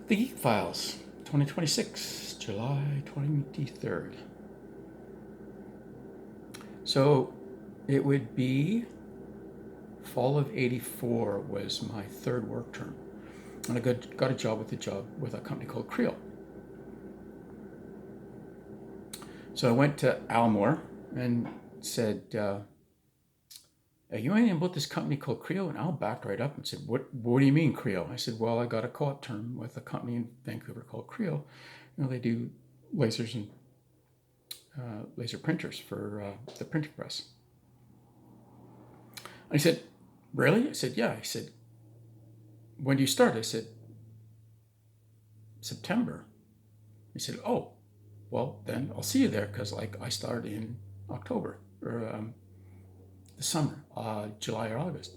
The GEEK Files, 2026, July 23rd. So it would be fall of 84 was my third work term. And I got a job with a company called Creo. So I went to Almore and said, you know anything about this company called Creo? And Al backed right up and said, what do you mean Creo? I said, well, I got a co-op term with a company in Vancouver called Creo. You know, they do lasers and laser printers for the printing press. I said, really? I said, yeah. I said, when do you start? I said, September. He said, oh, well, then I'll see you there because like I start in October or the summer, July or August.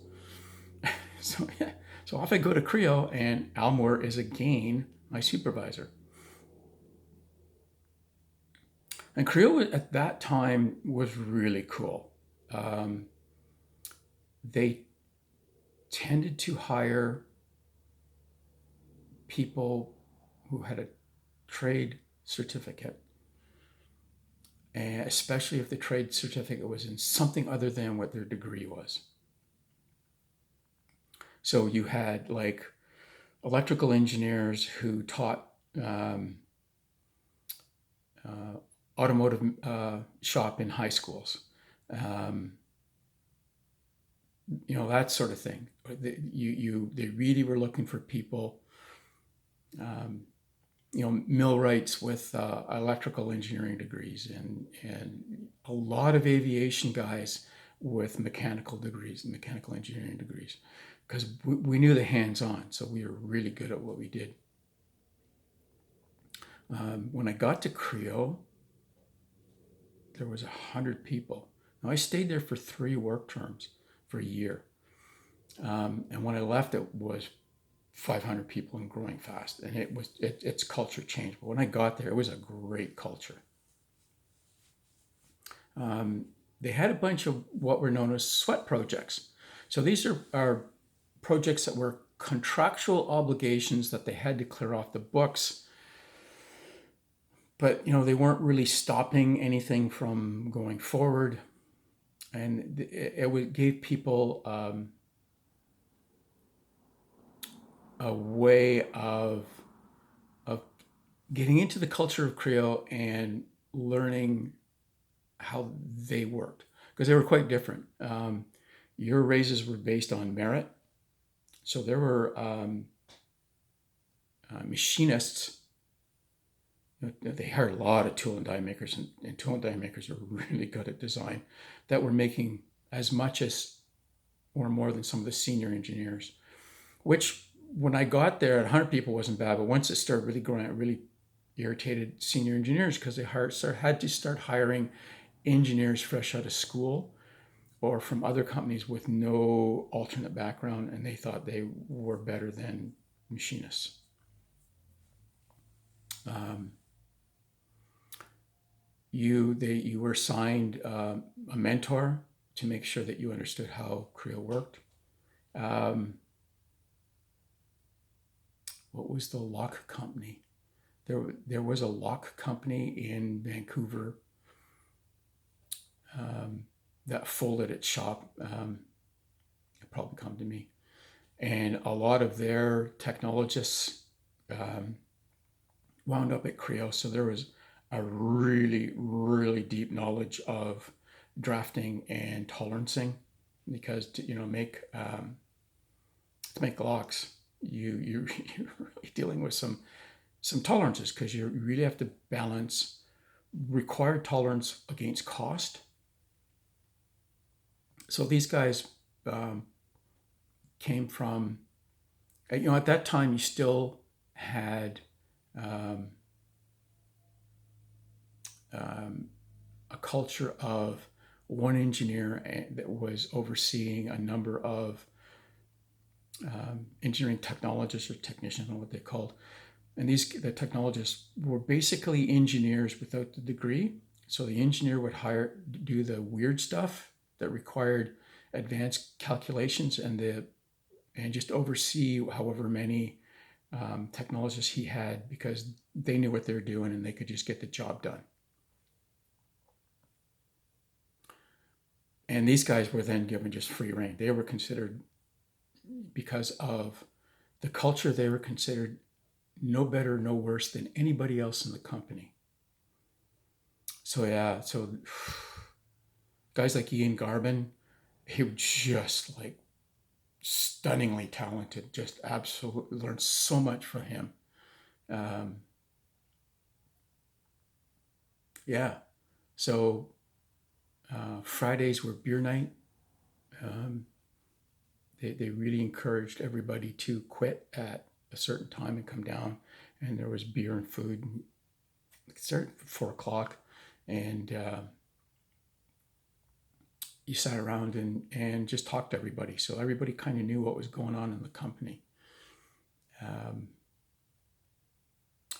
So yeah, so off I go to Creo, and Almore is again my supervisor. And Creo at that time was really cool. They tended to hire people who had a trade certificate, and especially if the trade certificate was in something other than what their degree was. So you had like electrical engineers who taught automotive shop in high schools, you know, that sort of thing. They really were looking for people, you know, millwrights with electrical engineering degrees, and a lot of aviation guys with mechanical degrees and mechanical engineering degrees, because we knew the hands-on, so we were really good at what we did. When I got to Creo, there was 100 people. Now I stayed there for 3 work terms for a year. And when I left, it was 500 people and growing fast. And its culture changed. But when I got there, it was a great culture. They had a bunch of what were known as sweat projects. So these are projects that were contractual obligations that they had to clear off the books. But, you know, they weren't really stopping anything from going forward. And it gave people a way of getting into the culture of Creo and learning how they worked, because they were quite different. Your raises were based on merit. So there were machinists. They hired a lot of tool and die makers, and tool and die makers are really good at design, that were making as much as or more than some of the senior engineers, which when I got there at 100 people wasn't bad, but once it started really growing, it really irritated senior engineers, because they had to start hiring engineers fresh out of school or from other companies with no alternate background, and they thought they were better than machinists. You were assigned a mentor to make sure that you understood how Creo worked. What was the lock company? There was a lock company in Vancouver that folded its shop. It probably come to me. And a lot of their technologists wound up at Creo. So there was a really, really deep knowledge of drafting and tolerancing, because to make locks, you're really dealing with some tolerances, because you really have to balance required tolerance against cost. So these guys came from, at that time you still had a culture of one engineer that was overseeing a number of engineering technologists or technicians, I don't know what they called. And the technologists were basically engineers without the degree. So the engineer would do the weird stuff that required advanced calculations, and just oversee however many technologists he had because they knew what they were doing and they could just get the job done. And these guys were then given just free rein. They were considered, because of the culture, they were considered no better, no worse than anybody else in the company. So yeah, so guys like Ian Garbin, he was just like stunningly talented, just absolutely learned so much from him. Um, yeah, so Fridays were beer night. Um, they really encouraged everybody to quit at a certain time and come down, and there was beer and food. And it started at 4 o'clock, and you sat around and just talked to everybody. So everybody kind of knew what was going on in the company.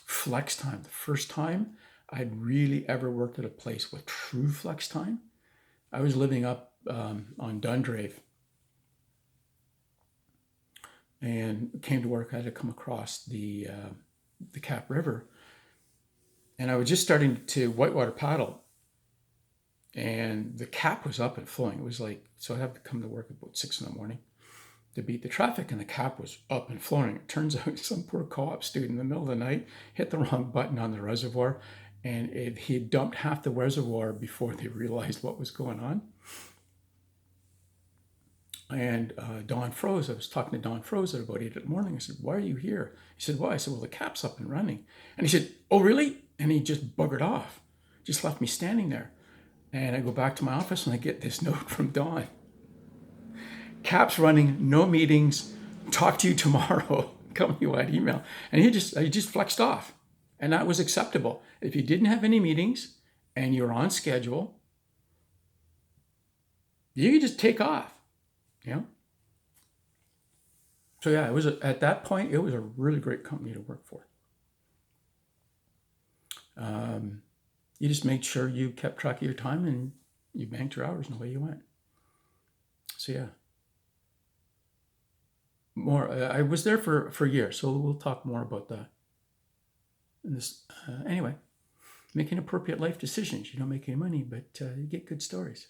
Flex time, the first time I'd really ever worked at a place with true flex time. I was living up on Dundrave and came to work. I had to come across the Cap River, and I was just starting to whitewater paddle, and the Cap was up and flowing. It was like, so I'd have to come to work at about 6 in the morning to beat the traffic, and the Cap was up and flowing. It turns out some poor co-op student in the middle of the night hit the wrong button on the reservoir, and he had dumped half the reservoir before they realized what was going on. And Don froze. I was talking to Don froze at about 8 in the morning. I said, "Why are you here?" He said, "Why?" I said, "Well, the Cap's up and running." And he said, "Oh, really?" And he just buggered off, just left me standing there. And I go back to my office and I get this note from Don: "Cap's running, no meetings, talk to you tomorrow." Company-wide email. And he just flexed off. And that was acceptable. If you didn't have any meetings and you're on schedule, you could just take off. You know? So yeah, at that point, it was a really great company to work for. You just made sure you kept track of your time and you banked your hours and away you went. So yeah. More. I was there for a year, so we'll talk more about that. And this, anyway, making appropriate life decisions. You don't make any money, but you get good stories.